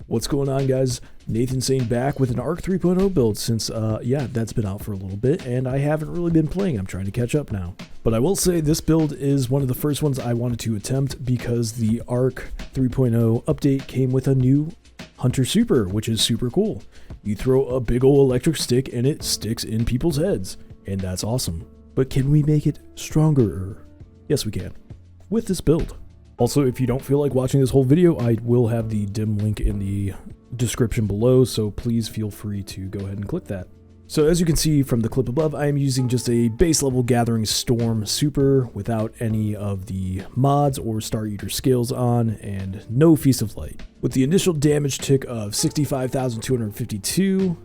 What's going on, guys? nathINSANE back with an Arc 3.0 build since, yeah, that's been out for a little bit, and I haven't really been playing. I'm trying to catch up now. But I will say this build is one of the first ones I wanted to attempt because the Arc 3.0 update came with a new Hunter Super, which is super cool. You throw a big ol' electric stick and it sticks in people's heads, and that's awesome. But can we make it stronger? Yes, we can, with this build. Also, if you don't feel like watching this whole video, I will have the dim link in the description below, so please feel free to go ahead and click that. So as you can see from the clip above, I am using just a base level Gathering Storm Super without any of the mods or Star Eater scales on, and no Feast of Light. With the initial damage tick of 65,252,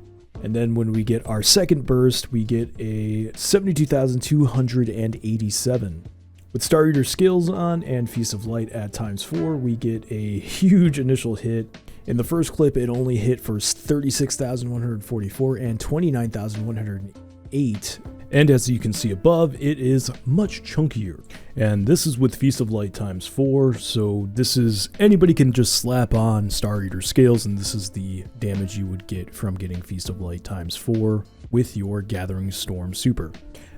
and then when we get our second burst, we get a 72,287. With Star Eater skills on and Feast of Light at ×4, we get a huge initial hit. In the first clip, it only hit for 36,144 and 29,108. And as you can see above, it is much chunkier. And this is with Feast of Light ×4, so this is, anybody can just slap on Star Eater scales, and this is the damage you would get from getting Feast of Light ×4 with your Gathering Storm Super.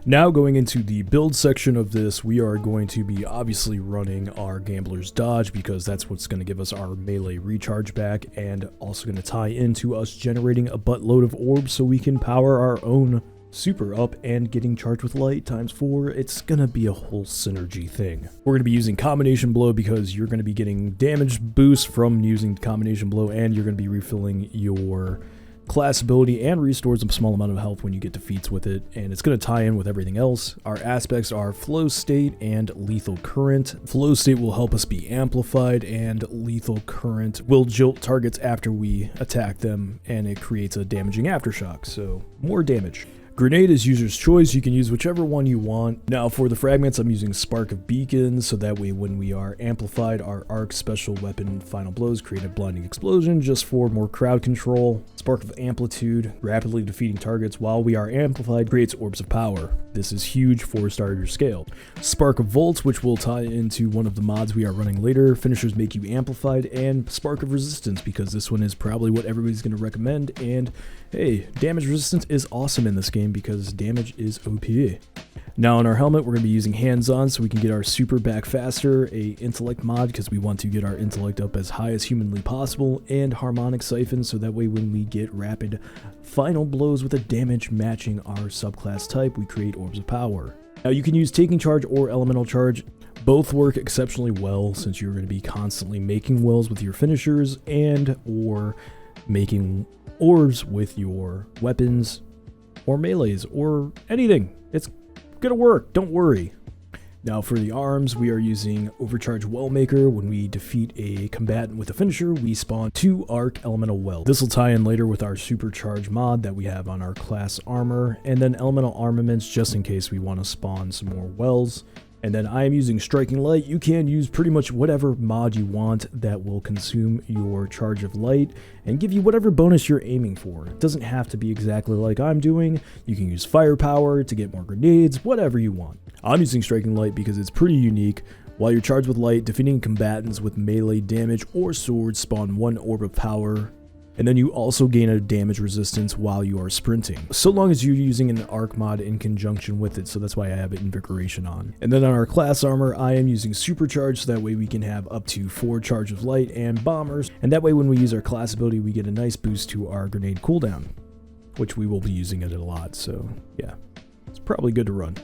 Now going into the build section of this, we are going to be obviously running our Gambler's Dodge because that's what's going to give us our melee recharge back, and also going to tie into us generating a buttload of orbs so we can power our own super up and getting charged with light ×4. It's going to be a whole synergy thing. We're going to be using Combination Blow because you're going to be getting damage boost from using Combination Blow, and you're going to be refilling your class ability and restores a small amount of health when you get defeats with it, and it's going to tie in with everything else. Our aspects are Flow State and Lethal Current. Flow State will help us be amplified, and Lethal Current will jolt targets after we attack them, and it creates a damaging aftershock, so more damage. Grenade is user's choice. You can use whichever one you want. Now for the fragments, I'm using Spark of Beacons, so that way when we are amplified, our arc special weapon final blows create a blinding explosion just for more crowd control. Spark of Amplitude, rapidly defeating targets while we are amplified, creates orbs of power. This is huge for Star Eater scale. Spark of Volts, which will tie into one of the mods we are running later. Finishers make you amplified, and Spark of Resistance, because this one is probably what everybody's going to recommend, and hey, damage resistance is awesome in this game because damage is OP. Now on our helmet, we're going to be using hands-on so we can get our super back faster, a intellect mod because we want to get our intellect up as high as humanly possible, and harmonic siphon so that way when we get rapid final blows with a damage matching our subclass type, we create orbs of power. Now you can use taking charge or elemental charge. Both work exceptionally well since you're going to be constantly making wells with your finishers and or making orbs with your weapons or melees or anything. It's gonna work, don't worry. Now for the arms, we are using Overcharge Wellmaker. When we defeat a combatant with a finisher, we spawn 2 Arc Elemental Well. This will tie in later with our Supercharge mod that we have on our class armor, and then Elemental Armaments just in case we want to spawn some more wells. And then I am using Striking Light. You can use pretty much whatever mod you want that will consume your charge of light and give you whatever bonus you're aiming for. It doesn't have to be exactly like I'm doing. You can use firepower to get more grenades, whatever you want. I'm using Striking Light because it's pretty unique. While you're charged with light, defeating combatants with melee damage or swords spawn 1 orb of power. And then you also gain a damage resistance while you are sprinting, so long as you're using an arc mod in conjunction with it, so that's why I have Invigoration on. And then on our class armor, I am using Supercharge, so that way we can have up to 4 charge of light and bombers, and that way when we use our class ability, we get a nice boost to our grenade cooldown, which we will be using it a lot, so yeah, it's probably good to run.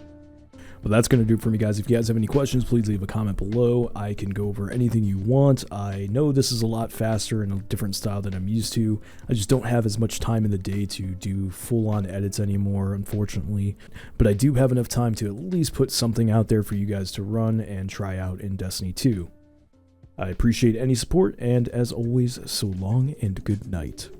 But that's going to do it for me, guys. If you guys have any questions, please leave a comment below. I can go over anything you want. I know this is a lot faster and a different style than I'm used to. I just don't have as much time in the day to do full-on edits anymore, unfortunately. But I do have enough time to at least put something out there for you guys to run and try out in Destiny 2. I appreciate any support, and as always, so long and good night.